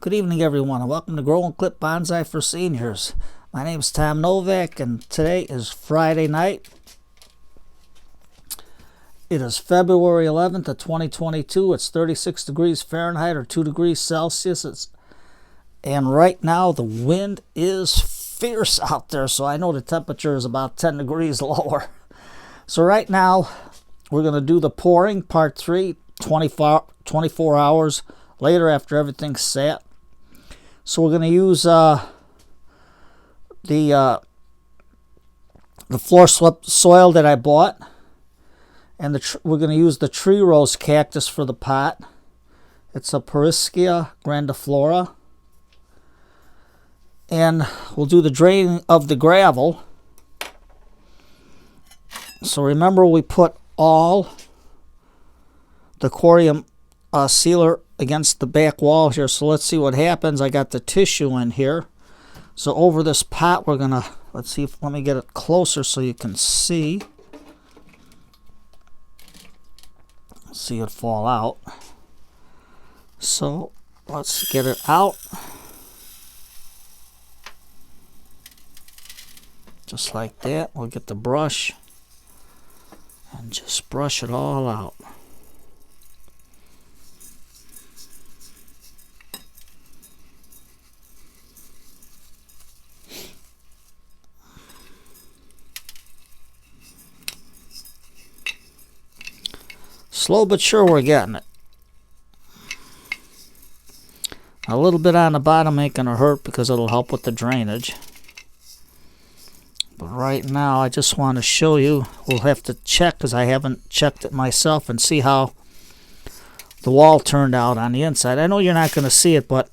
Good evening, everyone, and welcome to Grow and Clip Bonsai for Seniors. My name is Tom Novak, and today is Friday night. It is February 11th of 2022. It's 36 degrees Fahrenheit or 2 degrees Celsius. And right now the wind is fierce out there, so I know the temperature is about 10 degrees lower. So right now we're going to do the pouring, part 3, 24 hours later after everything's set. So we're going to use the floor soil that I bought, and we're going to use the tree rose cactus for the pot. It's a Periskea grandiflora, and we'll do the draining of the gravel. So remember, we put all the corium sealer against the back wall here. So let's see what happens. I got the tissue in here. So over this pot, we're gonna, let me get it closer so you can see it fall out. So let's get it out. Just like that. We'll get the brush and just brush it all out. Slow but sure we're getting it. A little bit on the bottom ain't gonna hurt because it'll help with the drainage. But right now I just want to show you, we'll have to check because I haven't checked it myself, and see how the wall turned out on the inside. I know you're not going to see it, but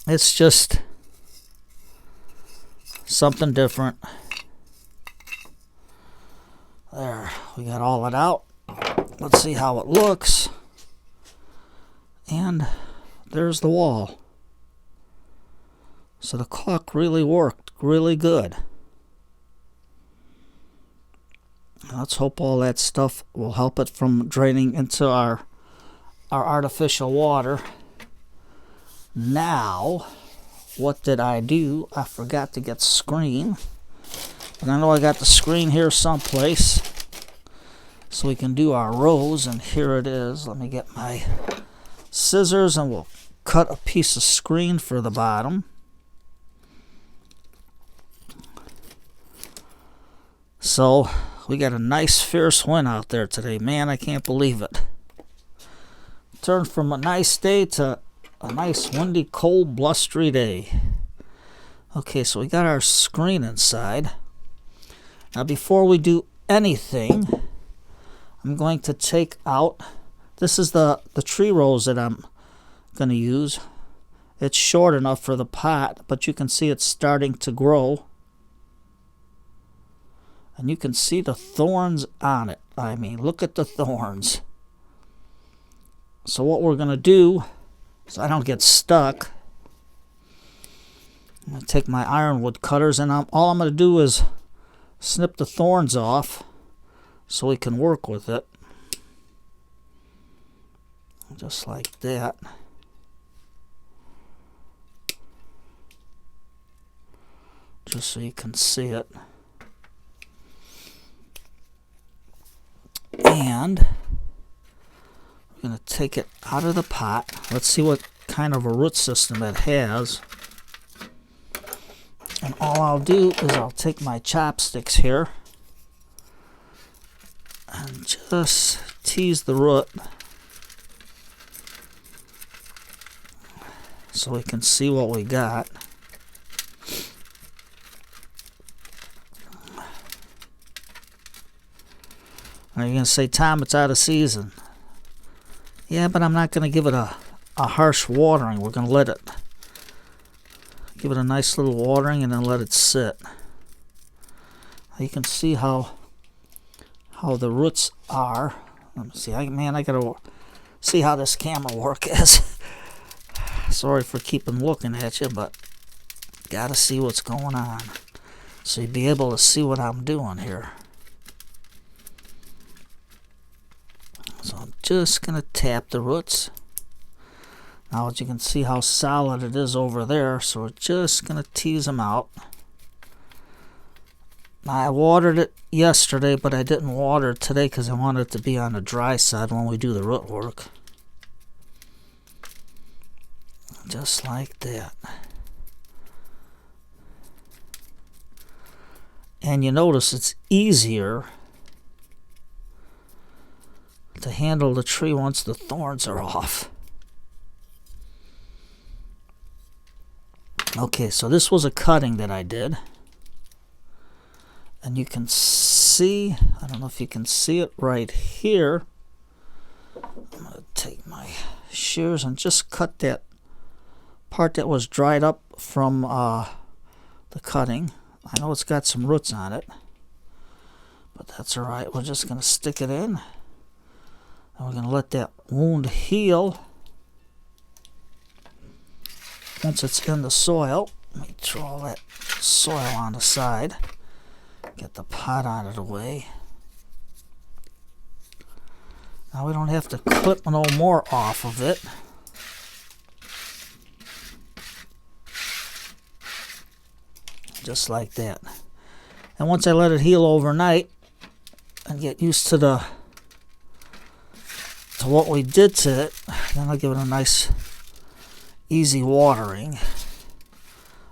it's just something different. There, we got all it out. Let's see how it looks. And there's the wall. So the caulk really worked really good. Let's hope all that stuff will help it from draining into our artificial water. Now, what did I do? I forgot to get screen. And I know I got the screen here someplace, so we can do our rows, and here it is. Let me get my scissors and we'll cut a piece of screen for the bottom. So we got a nice fierce wind out there today. Man, I can't believe it. Turned from a nice day to a nice windy, cold, blustery day. Okay, so we got our screen inside. Now before we do anything, I'm going to take out, this is the tree rose that I'm going to use. It's short enough for the pot, but you can see it's starting to grow. And you can see the thorns on it. I mean, look at the thorns. So what we're going to do, so I don't get stuck, I'm going to take my ironwood cutters, and all I'm going to do is snip the thorns off so we can work with it. Just like that. Just so you can see it. And we're going to take it out of the pot. Let's see what kind of a root system it has. And all I'll do is I'll take my chopsticks here and just tease the root so we can see what we got. Now you're going to say, Tom, it's out of season. Yeah, but I'm not going to give it a harsh watering. We're going to let it, give it a nice little watering and then let it sit. You can see how the roots are. Let me see. Man, I got to see how this camera work is. Sorry for keeping looking at you, but got to see what's going on. So you'll be able to see what I'm doing here. So I'm just going to tap the roots. Now as you can see how solid it is over there, so we're just going to tease them out. I watered it yesterday, but I didn't water it today because I wanted it to be on the dry side when we do the root work. Just like that. And you notice it's easier to handle the tree once the thorns are off. Okay, so this was a cutting that I did. And you can see, I don't know if you can see it right here. I'm going to take my shears and just cut that part that was dried up from the cutting. I know it's got some roots on it, but that's alright. We're just going to stick it in. And we're going to let that wound heal. Once it's in the soil, let me throw all that soil on the side. Get the pot out of the way. Now we don't have to clip no more off of it. Just like that. And once I let it heal overnight and get used to what we did to it, then I'll give it a nice easy watering.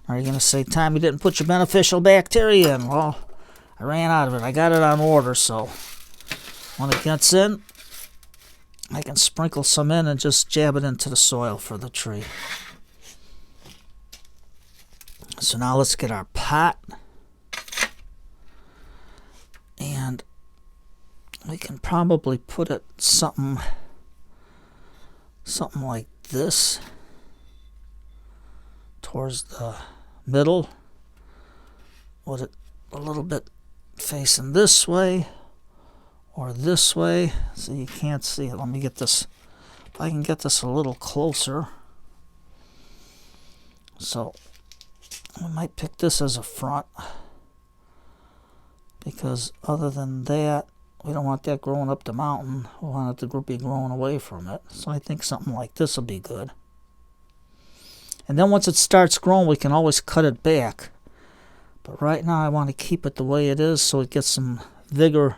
Are you going to say, Tom, you didn't put your beneficial bacteria in? Well, I ran out of it. I got it on order, so when it gets in, I can sprinkle some in and just jab it into the soil for the tree. So now let's get our pot. And we can probably put it something like this towards the middle, with it a little bit facing this way or this way, so you can't see it. Let me get this, if I can get this a little closer. So I might pick this as a front, because other than that, we don't want that growing up the mountain. We want it to be growing away from it. So I think something like this will be good. And then once it starts growing, we can always cut it back. But right now I want to keep it the way it is so it gets some vigor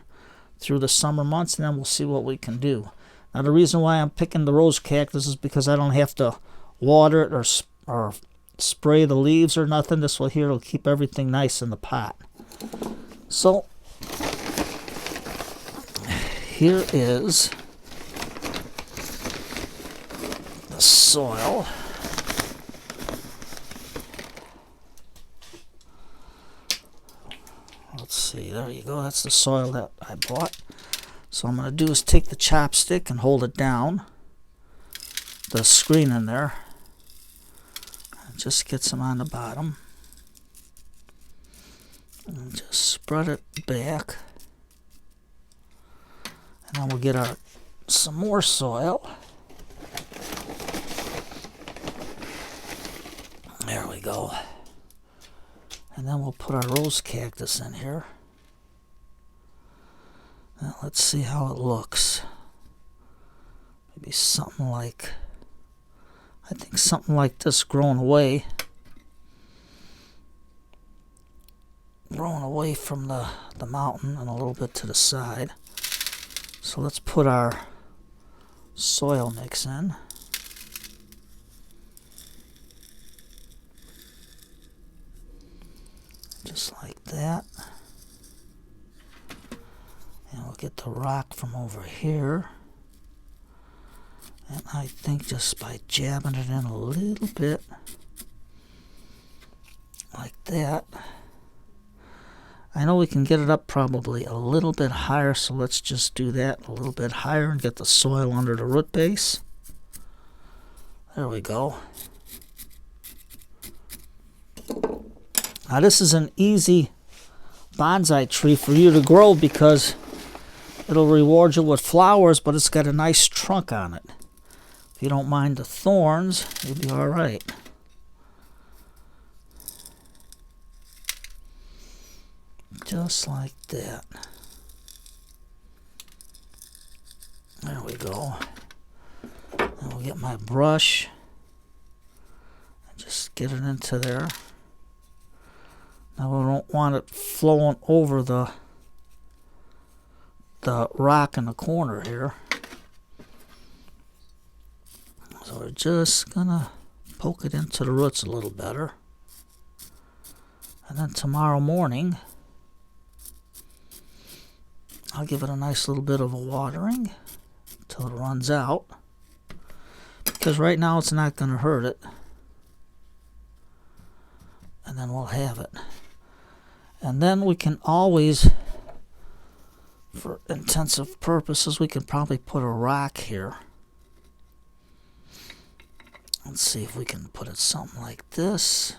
through the summer months, and then we'll see what we can do. Now the reason why I'm picking the rose cactus is because I don't have to water it or spray the leaves or nothing. This will here will keep everything nice in the pot. So here is the soil. Let's see, there you go. That's the soil that I bought. So what I'm going to do is take the chopstick and hold it down, the screen in there, and just get some on the bottom. And just spread it back. And then we'll get some more soil. There we go. And then we'll put our rose cactus in here. Now let's see how it looks. Maybe something like, I think something like this growing away from the mountain and a little bit to the side. So let's put our soil mix in. Just like that. And we'll get the rock from over here. And I think just by jabbing it in a little bit, like that. I know we can get it up probably a little bit higher, so let's just do that a little bit higher and get the soil under the root base. There we go. Now this is an easy bonsai tree for you to grow because it'll reward you with flowers, but it's got a nice trunk on it. If you don't mind the thorns, you'll be all right. Just like that. There we go. And we'll get my brush Just get it into there. Now we don't want it flowing over the rock in the corner here. So we're just gonna poke it into the roots a little better. And then tomorrow morning, I'll give it a nice little bit of a watering until it runs out. Because right now it's not gonna hurt it. And then we'll have it. And then we can always, for intensive purposes, we can probably put a rock here. Let's see if we can put it something like this.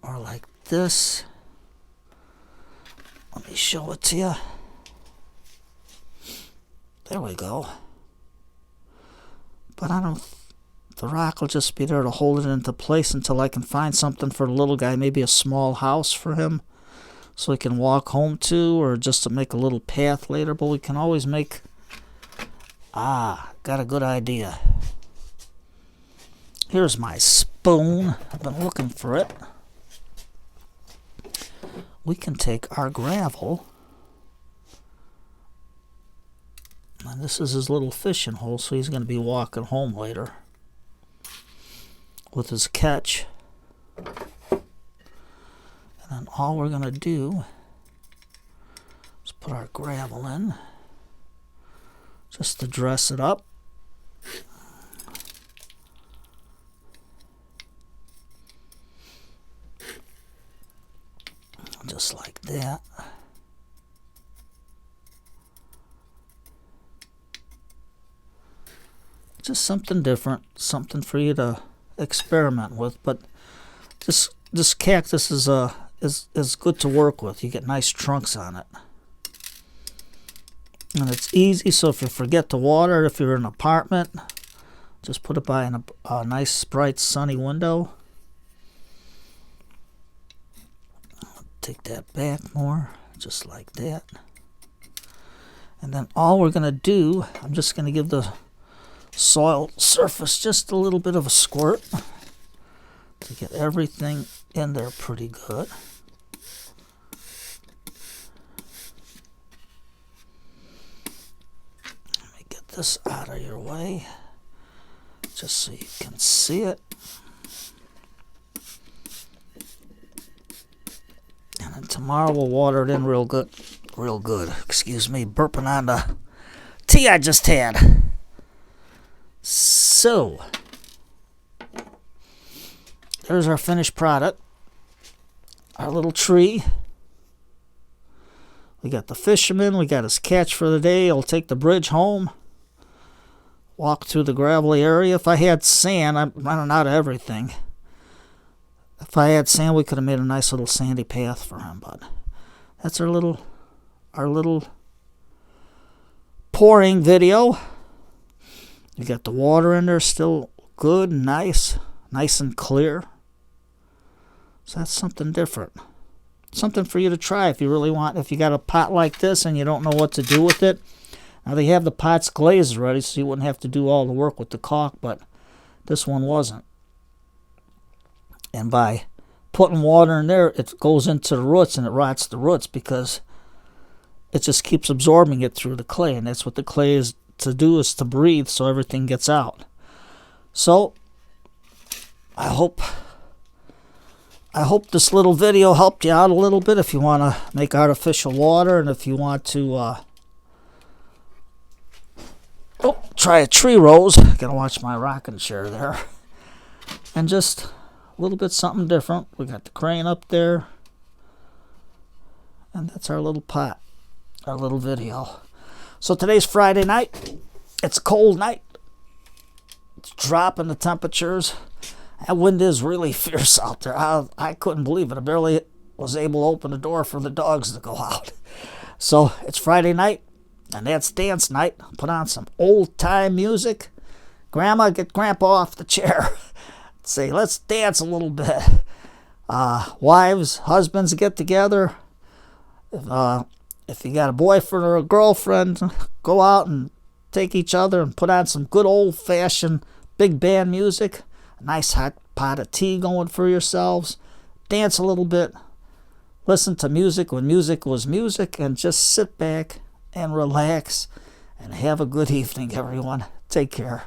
Or like this. Let me show it to you. There we go. But the rock will just be there to hold it into place until I can find something for the little guy. Maybe a small house for him so he can walk home to, or just to make a little path later. But we can always make... got a good idea. Here's my spoon. I've been looking for it. We can take our gravel, and this is his little fishing hole, so he's going to be walking home later with his catch. And then all we're going to do is put our gravel in just to dress it up. Just like that. Just something different, something for you to experiment with. But this cactus is good to work with. You get nice trunks on it, and it's easy. So if you forget to water it, if you're in an apartment, just put it by a nice, bright, sunny window. Take that back more, just like that. And then all we're going to do, I'm just going to give the soil surface just a little bit of a squirt to get everything in there pretty good. Let me get this out of your way just so you can see it. And then tomorrow we'll water it in real good. Excuse me, burping on the tea I just had. So, there's our finished product. Our little tree. We got the fisherman. We got his catch for the day. He'll take the bridge home. Walk through the gravelly area. If I had sand, I'm running out of everything. If I had sand, we could have made a nice little sandy path for him. But that's our little pouring video. You got the water in there still good and nice and clear. So that's something different. Something for you to try if you really want. If you got a pot like this and you don't know what to do with it. Now they have the pots glazed already, so you wouldn't have to do all the work with the caulk, but this one wasn't. And by putting water in there, it goes into the roots and it rots the roots because it just keeps absorbing it through the clay. And that's what the clay is to do, is to breathe so everything gets out. So I hope this little video helped you out a little bit if you want to make artificial water, and if you want to try a tree rose. Gotta watch my rocking chair there. And just a little bit something different. We got the crane up there. And that's our little pot. Our little video. So today's Friday night. It's a cold night. It's dropping the temperatures. That wind is really fierce out there. I couldn't believe it. I barely was able to open the door for the dogs to go out. So it's Friday night. And that's dance night. Put on some old-time music. Grandma, get Grandpa off the chair. Say, let's dance a little bit. Wives, husbands get together. If you got a boyfriend or a girlfriend, go out and take each other and put on some good old-fashioned big band music. A nice hot pot of tea going for yourselves, dance a little bit, listen to music when music was music, and just sit back and relax and have a good evening, everyone. Take care.